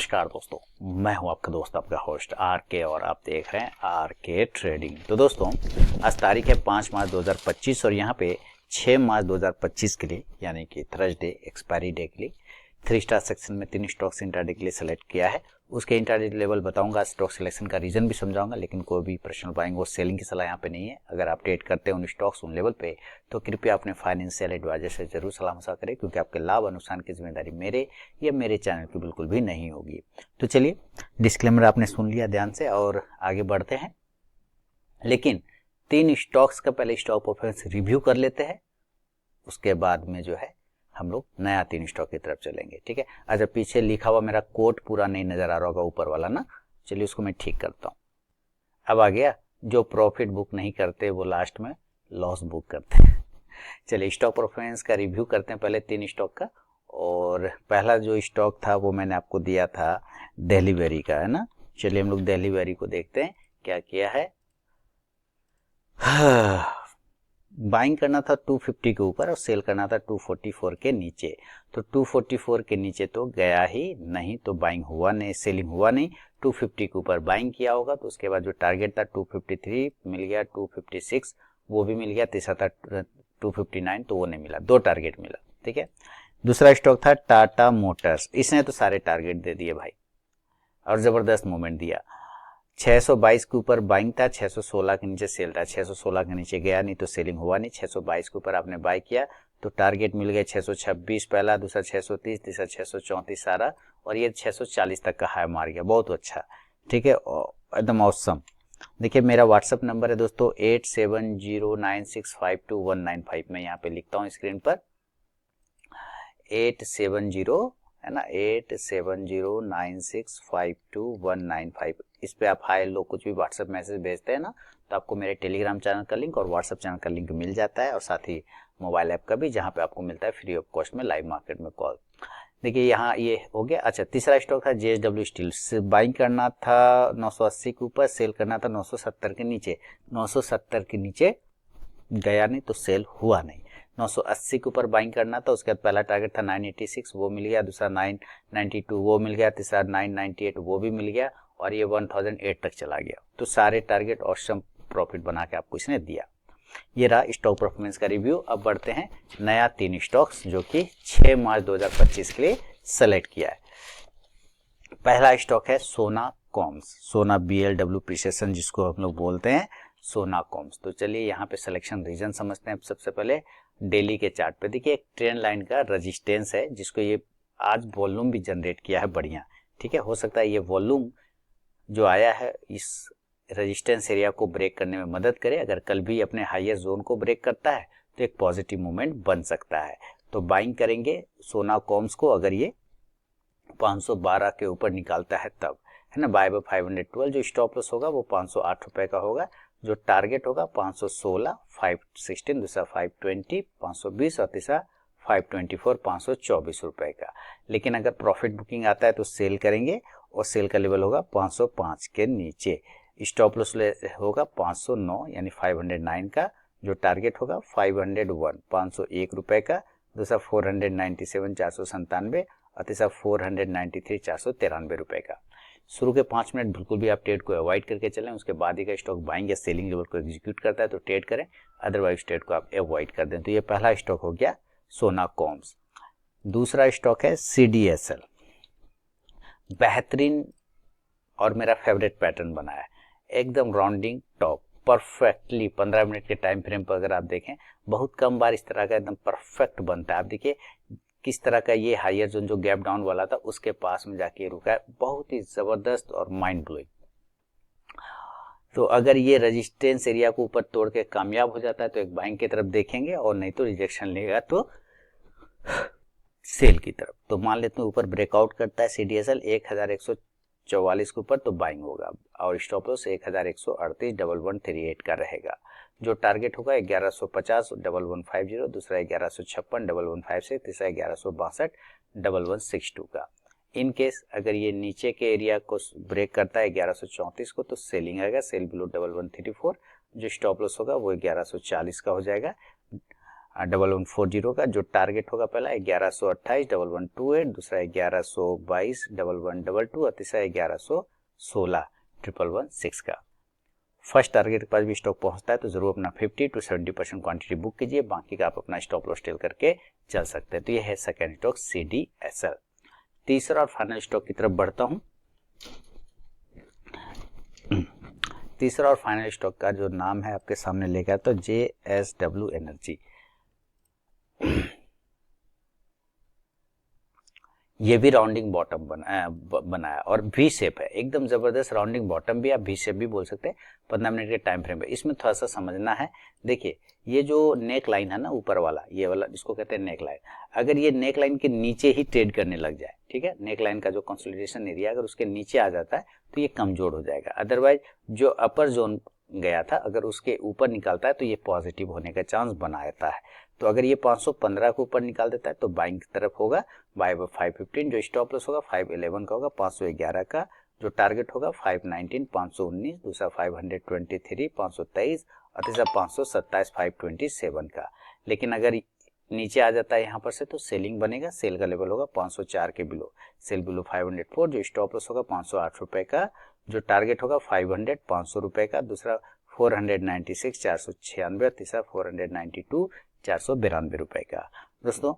नमस्कार दोस्तों, मैं हूं आपका दोस्त, आपका होस्ट आर के, और आप देख रहे हैं आर के ट्रेडिंग। तो दोस्तों, आज तारीख है 5 मार्च 2025 और यहां पे 6 मार्च 2025 के लिए यानी कि थर्सडे एक्सपायरी डे के लिए 3 स्टार सेक्शन में 3 स्टॉक्स इंट्राडे के लिए सेलेक्ट किया है। उसके इंट्राडे लेवल बताऊंगा, स्टॉक सिलेक्शन का रीजन भी समझाऊंगा, लेकिन कोई भी पर्सनल बाइंग और सेलिंग की सलाह यहाँ पे नहीं है। अगर आप ट्रेड करते हैं उन स्टॉक्स उन लेवल पे, तो कृपया अपने फाइनेंशियल एडवाइजर से जरूर सलाह मशवरा करें, क्योंकि आपके लाभ नुकसान की जिम्मेदारी मेरे या मेरे चैनल की बिल्कुल भी नहीं होगी। तो चलिए, डिस्क्लेमर आपने सुन लिया ध्यान से और आगे बढ़ते हैं। लेकिन 3 स्टॉक्स का पहले स्टॉक परफॉर्मेंस रिव्यू कर लेते हैं, उसके बाद में जो है हम लोग नया 3 स्टॉक की तरफ चलेंगे। ठीक है। अच्छा, पीछे लिखा हुआ मेरा कोड पूरा नहीं नजर आ रहा होगा, ऊपर वाला ना, चलिए उसको मैं ठीक करता हूँ। अब आ गया। जो प्रॉफिट बुक नहीं करते वो लास्ट में लॉस बुक करते हैं। चलिए, स्टॉक परफॉर्मेंस का रिव्यू करते हैं पहले 3 स्टॉक का। और पहला जो स्टॉक था वो मैंने आपको दिया था दिल्ली वेरी का, है ना। चलिए हम लोग दिल्ली वेरी को देखते हैं क्या किया है। बाइंग करना था 250 के ऊपर और सेल करना था 244 के नीचे। तो 244 के नीचे तो गया ही नहीं, तो बाइंग हुआ नहीं, सेलिंग हुआ नहीं। 250 के ऊपर बाइंग किया होगा, तो उसके बाद जो टारगेट था 253 मिल गया, 256 वो भी मिल गया, तीसरा था 259 तो वो नहीं मिला, 2 टारगेट मिला। ठीक है। दूसरा स्टॉक था टाटा मोटर्स, इसने तो सारे टारगेट दे दिए भाई और जबरदस्त मूवमेंट दिया। 622 के ऊपर बाइंग था, 616 के नीचे सेल था, 616 के नीचे गया नहीं तो सेलिंग हुआ नहीं। 622 के ऊपर आपने बाय किया तो टारगेट मिल गया 626 पहला, दूसरा 630, तीसरा 634 सारा, और ये 640 तक का हाई मार गया। बहुत अच्छा, ठीक है, एकदम ऑसम। देखिए मेरा व्हाट्सअप नंबर है दोस्तों 8709652195, मैं यहाँ पे लिखता हूँ स्क्रीन पर 870, है ना, 8709652195। इस पे आप हाय लो कुछ भी व्हाट्सएप मैसेज भेजते हैं ना, तो आपको मेरे टेलीग्राम चैनल का लिंक और व्हाट्सएप चैनल का लिंक मिल जाता है, और साथ ही मोबाइल ऐप का भी, जहां पे आपको मिलता है फ्री ऑफ कॉस्ट में लाइव मार्केट में कॉल। देखिए यहाँ ये हो गया। अच्छा, तीसरा स्टॉक था जेएसडब्ल्यू स्टील, बाइंग करना था 980 के ऊपर, सेल करना था 970 के नीचे। 970 के नीचे गया नहीं तो सेल हुआ नहीं। 980 के ऊपर बाइंग करना था, उसके बाद पहला टारगेट था 986 वो मिल गया, दूसरा 992 वो मिल गया, तीसरा 998 वो भी मिल गया, और ये 1008 तक चला गया। तो सारे टारगेट ऑसम प्रॉफिट बना के आपको इसने दिया। ये रहा स्टॉक परफॉर्मेंस का रिव्यू। अब बढ़ते हैं नया 3 स्टॉक्स जो कि 6 मार्च 2025 के लिए सेलेक्ट किया है। पहला स्टॉक है सोना कॉम्स, सोना BLW प्रिसेशन जिसको हम लोग बोलते हैं, सोना कॉम्स। तो चलिए यहाँ पे सिलेक्शन रीजन समझते हैं। सबसे पहले डेली के चार्ट पे देखिए एक ट्रेंड लाइन का रेजिस्टेंस है, जिसको ये आज वॉल्यूम भी जनरेट किया है बढ़िया। ठीक है, हो सकता है ये वॉल्यूम जो आया है इस रेजिस्टेंस एरिया को ब्रेक करने में मदद करे। अगर कल भी अपने हाईएस्ट जोन को ब्रेक करता है तो एक पॉजिटिव मूवमेंट बन सकता है। तो बाइंग करेंगे सोना कॉम्स को अगर ये 512 के ऊपर निकालता है तब, है ना। बाय बाय 512 जो स्टॉप लॉस होगा वो 508 रुपए का होगा, जो टारगेट होगा 516, 516, दूसरा 520, 520 और तीसरा 524, 524 रुपए का। लेकिन अगर प्रॉफिट बुकिंग आता है तो सेल करेंगे, और सेल का लेवल होगा 505 के नीचे। स्टॉप लॉस होगा 509 यानी 509 का, जो टारगेट होगा 501, 501 रुपए का, दूसरा 497, 497, और तीसरा 493, 493 रुपए का। शुरू के 5 मिनट बिल्कुल भी आप ट्रेड को अवॉइड करके चलें, उसके बाद ही का स्टॉक बाइंग या सेलिंग लेवल को एग्जीक्यूट करता है तो ट्रेड करें, अदरवाइज ट्रेड को आप अवॉइड कर दें। तो ये पहला स्टॉक हो गया सोना कॉम्स। दूसरा स्टॉक है CDSL, बेहतरीन और मेरा फेवरेट पैटर्न बना है, एकदम राउंडिंग टॉप परफेक्टली। 15 मिनट के टाइम फ्रेम पर अगर आप देखें, बहुत कम बार इस तरह का एकदम परफेक्ट बनता है। आप देखिए किस तरह का ये हायर जोन जो गैप डाउन वाला था उसके पास में जाके रुका है, बहुत ही जबरदस्त और माइंड ब्लोइंग। तो अगर ये रेजिस्टेंस एरिया को ऊपर तोड़ के कामयाब हो जाता है तो एक बाइंग की तरफ देखेंगे, और नहीं तो रिजेक्शन लेगा तो सेल की तरफ। तो मान लेते हैं ऊपर ब्रेकआउट करता है CDSL 1144 के ऊपर तो बाइंग होगा, और स्टॉप लॉस 1138, 1138 का रहेगा। जो टारगेट होगा 1150, 1150, दूसरा 1156, 1156, तीसरा 1162, 1162 का। इन केस अगर ये नीचे के एरिया को ब्रेक करता है 1134 को तो सेलिंग आएगा, सेल बिलो 1134। जो स्टॉप लॉस होगा वो 1140 का हो जाएगा। 1140 का जो टारगेट होगा पहला 1128 1128, दूसरा 1122 1122 और तीसरा 1116 1116 का। फर्स्ट टारगेट के पास भी स्टॉक पहुंचता है तो जरूर अपना 50 to 70% क्वांटिटी बुक कीजिए, बाकी का आप अपना स्टॉप लॉस टेल करके चल सकते हैं। तो ये है सेकेंड स्टॉक CDSL। तीसरा और फाइनल स्टॉक की तरफ बढ़ता हूं। तीसरा और फाइनल स्टॉक का जो नाम है आपके सामने लेकर तो JSW एनर्जी। ये भी राउंडिंग बॉटम बनाया और वी शेप है, एकदम जबरदस्त राउंडिंग बॉटम भी, आप वी शेप भी बोल सकते हैं। 15 मिनट के टाइम फ्रेम पे इसमें थोड़ा सा समझना है। देखिए ये जो नेक लाइन है ना ऊपर वाला, ये वाला जिसको कहते हैं नेक लाइन, अगर ये नेक लाइन के नीचे ही ट्रेड करने लग जाए, ठीक है, नेक लाइन का जो कंसोलिडेशन एरिया अगर उसके नीचे आ जाता है तो ये कमजोर हो जाएगा। अदरवाइज जो अपर जोन गया था अगर उसके ऊपर निकलता है तो ये पॉजिटिव होने का चांस बनाता है। तो अगर ये 515 के ऊपर निकाल देता है तो बाइंग की तरफ होगा, बाय 515, जो स्टॉप लॉस होगा 511 का होगा, 511 का जो टारगेट होगा 519 519, दूसरा 523 523 और तीसरा 527 527 का। लेकिन अगर नीचे आ जाता है यहाँ पर से तो सेलिंग बनेगा, सेल का लेवल होगा 504 के बिलो, सेल बिलो 504, जो स्टॉप लॉस होगा 508 रुपए का, जो टारगेट होगा 500 500 रुपए का, दूसरा 496 496, तीसरा 492 492 रुपए का। दोस्तों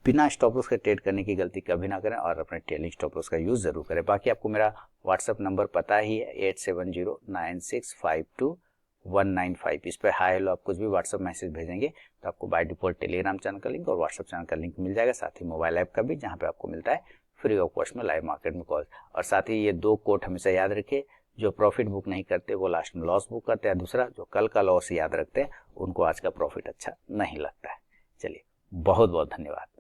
बिना स्टॉप लॉस के ट्रेड करने की गलती कभी ना करें और अपने ट्रेलिंग स्टॉप लॉस का यूज जरूर करें। बाकी आपको मेरा व्हाट्सएप नंबर पता ही है 8709652195। इस पे हाई हेलो आप कुछ भी व्हाट्सएप मैसेज भेजेंगे तो आपको बाय डिफॉल्ट टेलीग्राम चैनल का लिंक और व्हाट्सएप चैनल का लिंक मिल जाएगा, साथ ही मोबाइल ऐप का भी, जहाँ पे आपको मिलता है फ्री ऑफ कॉस्ट में लाइव मार्केट में कॉल। और साथ ही ये 2 कोट हमेशा याद रखिए, जो प्रॉफिट बुक नहीं करते वो लास्ट में लॉस बुक करते हैं, दूसरा जो कल का लॉस याद रखते हैं उनको आज का प्रॉफिट अच्छा नहीं लगता है। चलिए बहुत बहुत धन्यवाद।